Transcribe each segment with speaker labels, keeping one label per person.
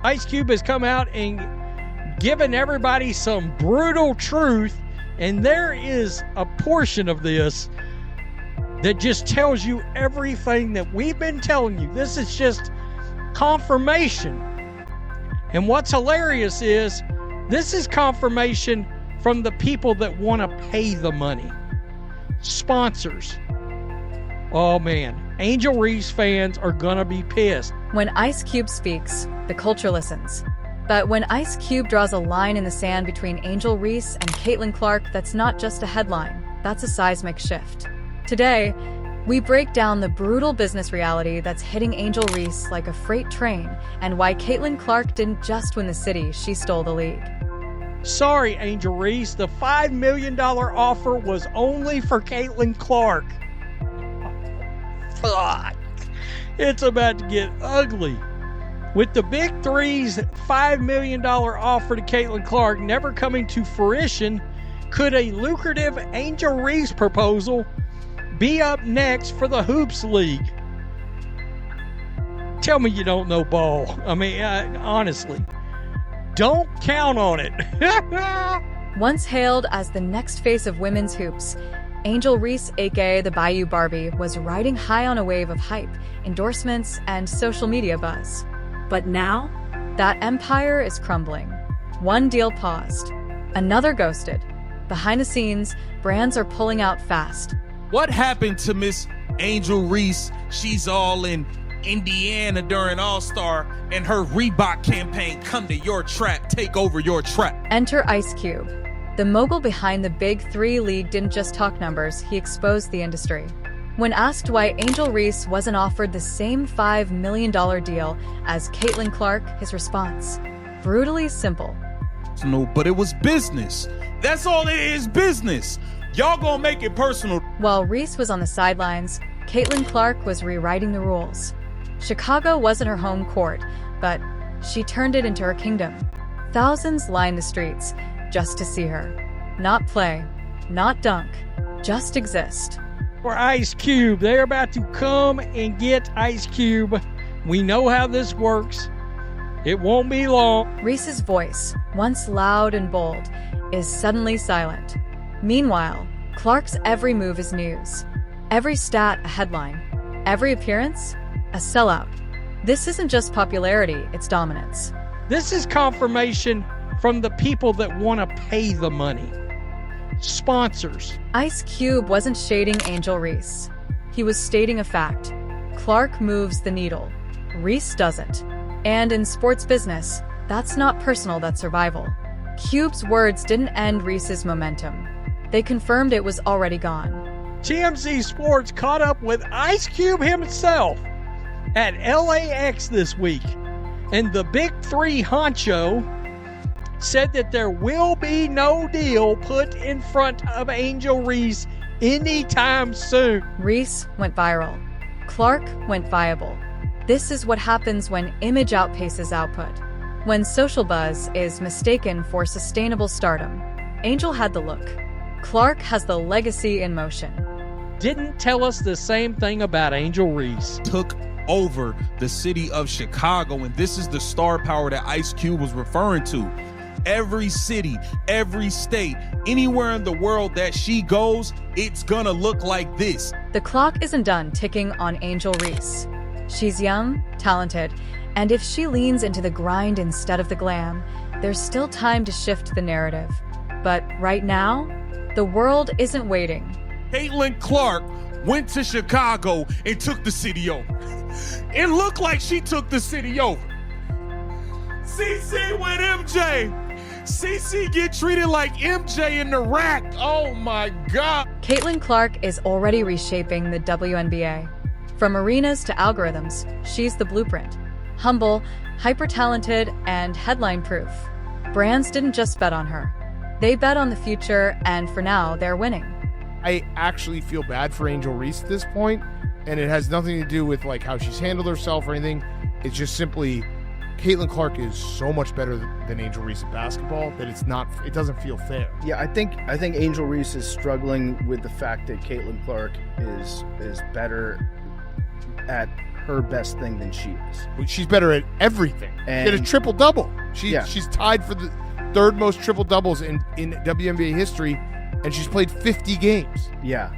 Speaker 1: Ice Cube has come out and given everybody some brutal truth, and there is a portion of this that just tells you everything that we've been telling you. This is just confirmation. And what's hilarious is this is confirmation from the people that want to pay the money. Sponsors. Oh man, Angel Reese fans are gonna be pissed.
Speaker 2: When Ice Cube speaks, the culture listens. But when Ice Cube draws a line in the sand between Angel Reese and Caitlin Clark, that's not just a headline, that's a seismic shift. Today, we break down the brutal business reality that's hitting Angel Reese like a freight train, and why Caitlin Clark didn't just win the city, she stole the league.
Speaker 1: Sorry, Angel Reese, the $5 million offer was only for Caitlin Clark. Fuck. It's about to get ugly. With the Big Three's $5 million offer to Caitlin Clark never coming to fruition, could a lucrative Angel Reese proposal be up next for the Hoops League? Tell me you don't know ball. I mean, honestly, don't count on it.
Speaker 2: Once hailed as the next face of women's hoops, Angel Reese, aka the Bayou Barbie, was riding high on a wave of hype, endorsements, and social media buzz. But now, that empire is crumbling. One deal paused, another ghosted. Behind the scenes, brands are pulling out fast.
Speaker 3: What happened to Miss Angel Reese? She's all in Indiana during All-Star, and her Reebok campaign, come to your trap, take over your trap.
Speaker 2: Enter Ice Cube. The mogul behind the Big Three League didn't just talk numbers, he exposed the industry. When asked why Angel Reese wasn't offered the same $5 million deal as Caitlin Clark, his response: brutally simple.
Speaker 3: No, but it was business. That's all it is, business. Y'all gonna make it personal.
Speaker 2: While Reese was on the sidelines, Caitlin Clark was rewriting the rules. Chicago wasn't her home court, but she turned it into her kingdom. Thousands lined the streets just to see her. Not play, not dunk, just exist.
Speaker 1: For Ice Cube, they're about to come and get Ice Cube. We know how this works. It won't be long.
Speaker 2: Reese's voice, once loud and bold, is suddenly silent. Meanwhile, Clark's every move is news. Every stat a headline. Every appearance a sellout. This isn't just popularity, it's dominance.
Speaker 1: This is confirmation from the people that want to pay the money. Sponsors.
Speaker 2: Ice Cube wasn't shading Angel Reese. He was stating a fact. Clark moves the needle. Reese doesn't. And in sports business, that's not personal, that's survival. Cube's words didn't end Reese's momentum. They confirmed it was already gone.
Speaker 1: TMZ Sports caught up with Ice Cube himself at LAX this week, and the Big Three honcho said that there will be no deal put in front of Angel Reese anytime soon.
Speaker 2: Reese went viral. Clark went viable. This is what happens when image outpaces output. When social buzz is mistaken for sustainable stardom. Angel had the look. Clark has the legacy in motion.
Speaker 1: Didn't tell us the same thing about Angel Reese.
Speaker 3: Took over the city of Chicago, and this is the star power that Ice Cube was referring to. Every city, every state, anywhere in the world that she goes, it's gonna look like this.
Speaker 2: The clock isn't done ticking on Angel Reese. She's young, talented, and if she leans into the grind instead of the glam, there's still time to shift the narrative. But right now, the world isn't waiting.
Speaker 3: Caitlin Clark went to Chicago and took the city over. It looked like she took the city over. CC with MJ. CC get treated like MJ in the rack. Oh my God.
Speaker 2: Caitlin Clark is already reshaping the WNBA. From arenas to algorithms, she's the blueprint. Humble, hyper-talented, and headline-proof. Brands didn't just bet on her. They bet on the future, and for now, they're winning.
Speaker 4: I actually feel bad for Angel Reese at this point, and it has nothing to do with like how she's handled herself or anything. It's just simply Caitlin Clark is so much better than Angel Reese at basketball that it doesn't feel fair.
Speaker 5: Yeah, I think Angel Reese is struggling with the fact that Caitlin Clark is better at her best thing than she is.
Speaker 4: She's better at everything.
Speaker 5: And
Speaker 4: she had a triple-double.
Speaker 5: Yeah.
Speaker 4: She's tied for the third most triple-doubles in WNBA history, and she's played 50 games.
Speaker 5: Yeah.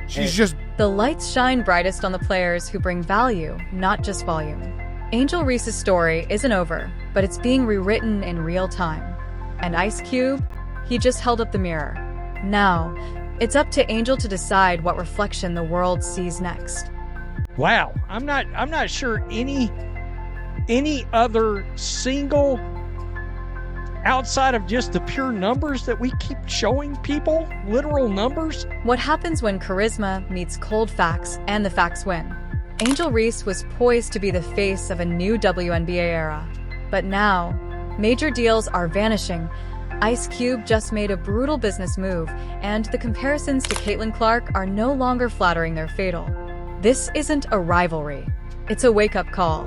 Speaker 4: She's just...
Speaker 2: The lights shine brightest on the players who bring value, not just volume. Angel Reese's story isn't over, but it's being rewritten in real time. And Ice Cube, he just held up the mirror. Now, it's up to Angel to decide what reflection the world sees next.
Speaker 1: Wow, I'm not sure any other single, outside of just the pure numbers that we keep showing people, literal numbers.
Speaker 2: What happens when charisma meets cold facts and the facts win? Angel Reese was poised to be the face of a new WNBA era. But now, major deals are vanishing. Ice Cube just made a brutal business move, and the comparisons to Caitlin Clark are no longer flattering, they're fatal. This isn't a rivalry. It's a wake-up call.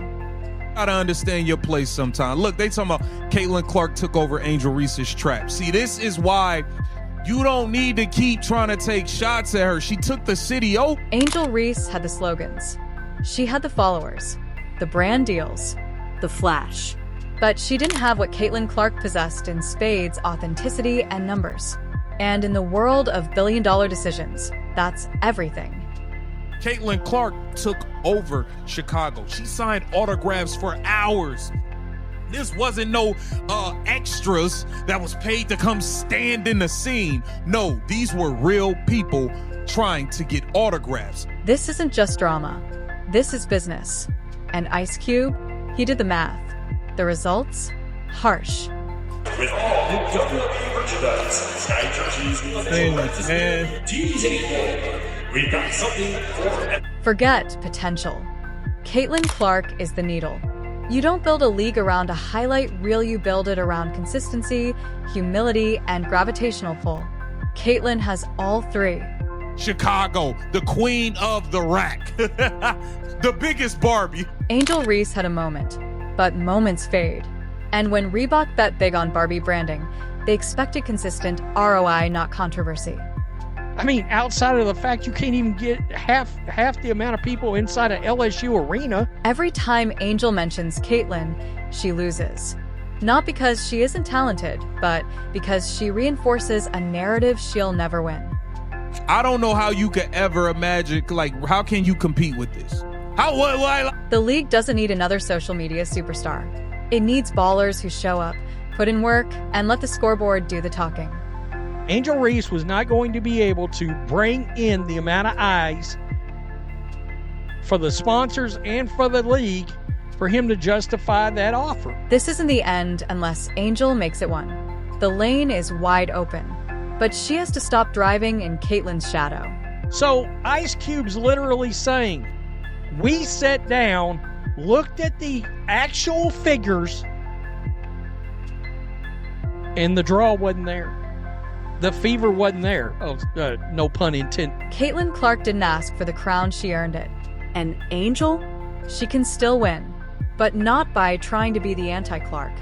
Speaker 3: Gotta understand your place sometime. Look, they talking about Caitlin Clark took over Angel Reese's trap. See, this is why you don't need to keep trying to take shots at her. She took the city over.
Speaker 2: Angel Reese had the slogans. She had the followers, the brand deals, the flash. But she didn't have what Caitlin Clark possessed in spades, authenticity, and numbers. And in the world of billion-dollar decisions, that's everything.
Speaker 3: Caitlin Clark took over Chicago. She signed autographs for hours. This wasn't no extras that was paid to come stand in the scene. No, these were real people trying to get autographs.
Speaker 2: This isn't just drama. This is business. And Ice Cube, he did the math. The results? Harsh.
Speaker 6: With all new WWE merchandise, Sky jerseys, tees anymore. We've got something for...
Speaker 2: Forget potential. Caitlin Clark is the needle. You don't build a league around a highlight reel, you build it around consistency, humility, and gravitational pull. Caitlin has all three.
Speaker 3: Chicago, the queen of the rack. The biggest Barbie.
Speaker 2: Angel Reese had a moment, but moments fade. And when Reebok bet big on Barbie branding, they expected consistent ROI, not controversy.
Speaker 1: I mean, outside of the fact you can't even get half the amount of people inside an LSU arena.
Speaker 2: Every time Angel mentions Caitlin, she loses. Not because she isn't talented, but because she reinforces a narrative she'll never win.
Speaker 3: I don't know how you could ever imagine, like, how can you compete with this?
Speaker 2: The league doesn't need another social media superstar. It needs ballers who show up, put in work, and let the scoreboard do the talking.
Speaker 1: Angel Reese was not going to be able to bring in the amount of eyes for the sponsors and for the league for him to justify that offer.
Speaker 2: This isn't the end unless Angel makes it one. The lane is wide open, but she has to stop driving in Caitlin's shadow.
Speaker 1: So Ice Cube's literally saying, we sat down, looked at the actual figures, and the draw wasn't there. The fever wasn't there. Oh, no pun intended.
Speaker 2: Caitlin Clark didn't ask for the crown, she earned it. And Angel? She can still win, but not by trying to be the anti-Clark.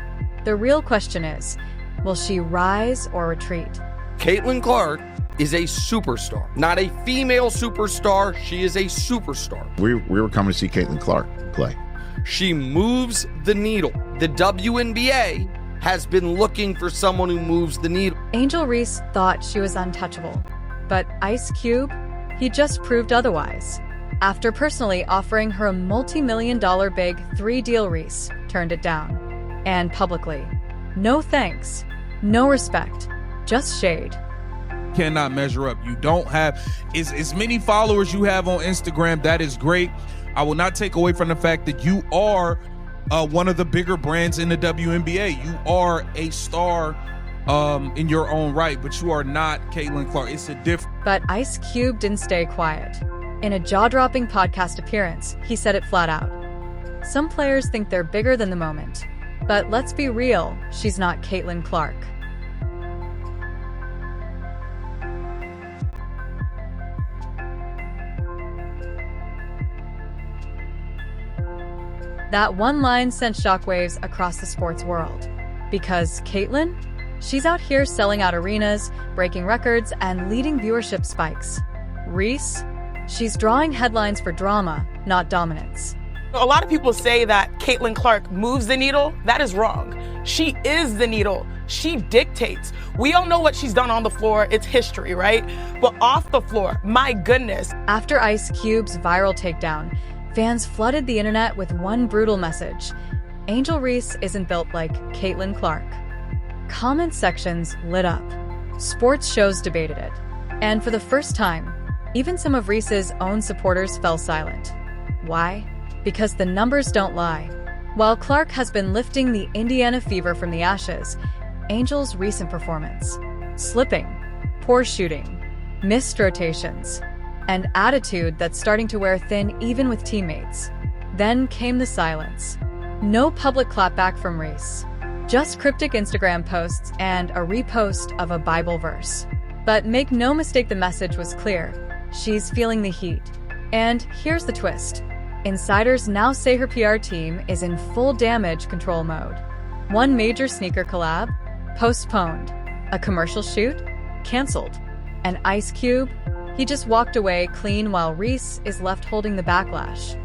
Speaker 2: The real question is, will she rise or retreat?
Speaker 7: Caitlin Clark is a superstar, not a female superstar. She is a superstar.
Speaker 8: We were coming to see Caitlin Clark play.
Speaker 7: She moves the needle. The WNBA has been looking for someone who moves the needle.
Speaker 2: Angel Reese thought she was untouchable, but Ice Cube, he just proved otherwise. After personally offering her a multi-million-dollar big 3-deal, Reese turned it down. And publicly. No thanks, no respect, just shade.
Speaker 3: Cannot measure up. You don't have as many followers you have on Instagram. That is great. I will not take away from the fact that you are one of the bigger brands in the WNBA. You are a star in your own right, but you are not Caitlin Clark. It's a different.
Speaker 2: But Ice Cube didn't stay quiet. In a jaw-dropping podcast appearance, he said it flat out. Some players think they're bigger than the moment. But let's be real, she's not Caitlin Clark. That one line sent shockwaves across the sports world. Because Caitlin? She's out here selling out arenas, breaking records, and leading viewership spikes. Reese? She's drawing headlines for drama, not dominance.
Speaker 9: A lot of people say that Caitlin Clark moves the needle. That is wrong. She is the needle. She dictates. We all know what she's done on the floor. It's history, right? But off the floor, my goodness.
Speaker 2: After Ice Cube's viral takedown, fans flooded the internet with one brutal message: Angel Reese isn't built like Caitlin Clark. Comment sections lit up. Sports shows debated it. And for the first time, even some of Reese's own supporters fell silent. Why? Because the numbers don't lie. While Clark has been lifting the Indiana Fever from the ashes, Angel's recent performance, slipping, poor shooting, missed rotations, and attitude that's starting to wear thin even with teammates. Then came the silence. No public clapback from Reese. Just cryptic Instagram posts and a repost of a Bible verse. But make no mistake, the message was clear. She's feeling the heat. And here's the twist. Insiders now say her PR team is in full damage control mode. One major sneaker collab? Postponed. A commercial shoot? Canceled. And Ice Cube? He just walked away clean while Reese is left holding the backlash.